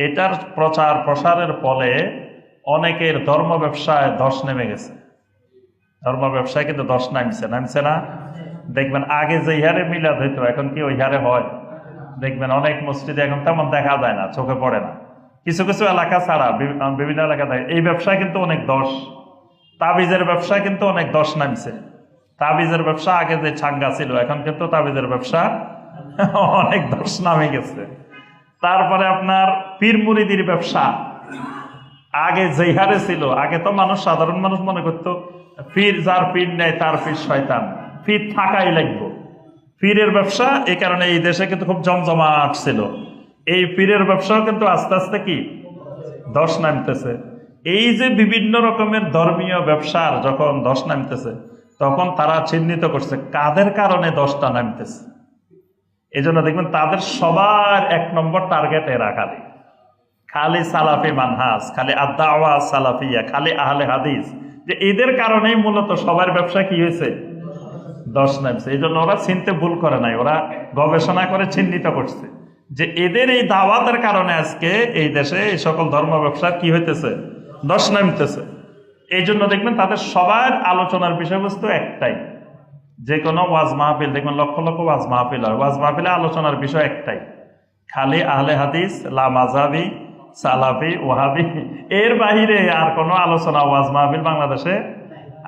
এটার প্রচার প্রসারের ফলে অনেকের ধর্ম ব্যবসায় ধস নেমে গেছে। ধর্ম ব্যবসায় কিন্তু ধস নামছে, নামছে না? দেখবেন আগে যে হারে মিলাদ হইতো এখন কি ওই হারে হয়? দেখবেন অনেক মসজিদে এখন তেমন দেখা যায় না, চোখে পড়ে না। কিছু কিছু এলাকা ছাড়া বিভিন্ন এলাকা থাকে। এই ব্যবসায় কিন্তু অনেক ধস। তাবিজের ব্যবসায় কিন্তু অনেক ধস নামছে। তাবিজের ব্যবসা আগে যে ছাঙ্গা ছিল, এখন কিন্তু তাবিজের ব্যবসা অনেক ধস নামে গেছে। তারপরে আপনার পীর মুরিদির ব্যবসা আগে যেই হারে ছিল, আগে তো মানুষ, সাধারণ মানুষ মনে করতো পীর, যার পীর নেয় তার পীর শয়তান, পীর থাকাই লাগবে। পীরের ব্যবসা এই কারণে এই দেশে কিন্তু খুব জমজমাট ছিল। এই পীরের ব্যবসাও কিন্তু আস্তে আস্তে কি ধস নামতেছে। এই যে বিভিন্ন রকমের ধর্মীয় ব্যবসার যখন ধস নামতেছে, তখন তারা চিহ্নিত করছে কাদের কারণে ধসটা নামতেছে। এই জন্য দেখবেন তাদের সবার এক নম্বর টার্গেট এরা, খালি সালাফি মানহাজ, খালি আদ-দাওয়া সালাফিয়া, খালি আহলে হাদিস, যে এদের কারণেই মূলত সবার ব্যবসা কি হয়েছে, ধস নামছে। এই জন্য ওরা চিনতে ভুল করে নাই, ওরা গবেষণা করে চিহ্নিত করছে যে এদের এই দাওয়াতের কারণে আজকে এই দেশে এই সকল ধর্ম ব্যবসা কি হইতেছে, ধস নামতেছে। এই জন্য দেখবেন তাদের সবার আলোচনার বিষয়বস্তু একটাই। যে কোনো ওয়াজ মাহফিল দেখবেন, লক্ষ লক্ষ ওয়াজ মাহফিল হয়, ওয়াজ মাহফিলে আলোচনার বিষয় একটাই, খালি আহলে হাদিস, লা মাযহাবি, সালাফি, ওয়াহাবি। এর বাহিরে আর কোনো আলোচনা ওয়াজ মাহফিল বাংলাদেশে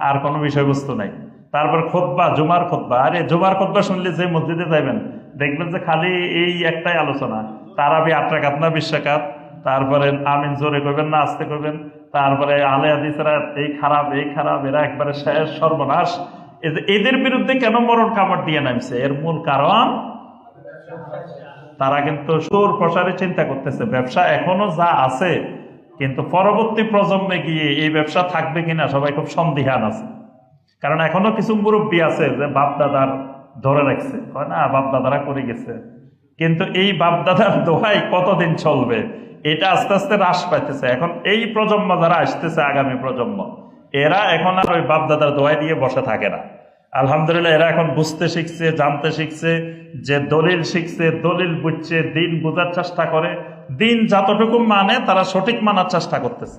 আর কোনো বিষয়বস্তু নাই। তারপর খুতবা, জুমার খুতবা, আরে জুমার খুতবা শুনলে যে মসজিদে যাবেন দেখবেন যে খালি এই একটাই আলোচনা, তারাবি 8 রাকাত না 20 রাকাত, তারপরে আমিন জোরে করবেন না আস্তে করবেন, তারপরে আহলে হাদিসরা এই খারাপ এই খারাপ, এরা একবারে শেষ সর্বনাশ। এদের বিরুদ্ধে কেন মরণ কামড় দিয়ে নামছে? এর মূল কারণ তারা কিন্তু সুর প্রসারে চিন্তা করতেছে ব্যবসা এখনো যা আছে, কিন্তু পরবর্তী প্রজন্মে গিয়ে এই ব্যবসা থাকবে কিনা সবাই খুব সন্দিহান আছে। কারণ এখনো কিছু মুরব্বী আছে যে বাপদাদার ধরে রাখছে, হয় না, বাপদাদারা করে গেছে, কিন্তু এই বাপদাদার দোহাই কতদিন চলবে, এটা আস্তে আস্তে হ্রাস পাইতেছে। এখন এই প্রজন্ম যারা আসতেছে, আগামী প্রজন্ম, এরা এখন আর ওই বাপদাদার দোহাই দিয়ে বসে থাকে না। আলহামদুলিল্লাহ, এরা এখন বুঝতে শিখছে, জানতে শিখছে, যে দলিল শিখছে, দলিল বুঝছে, দিন বোঝার চেষ্টা করে, দিন যতটুকু মানে তারা সঠিক মানার চেষ্টা করতেছে।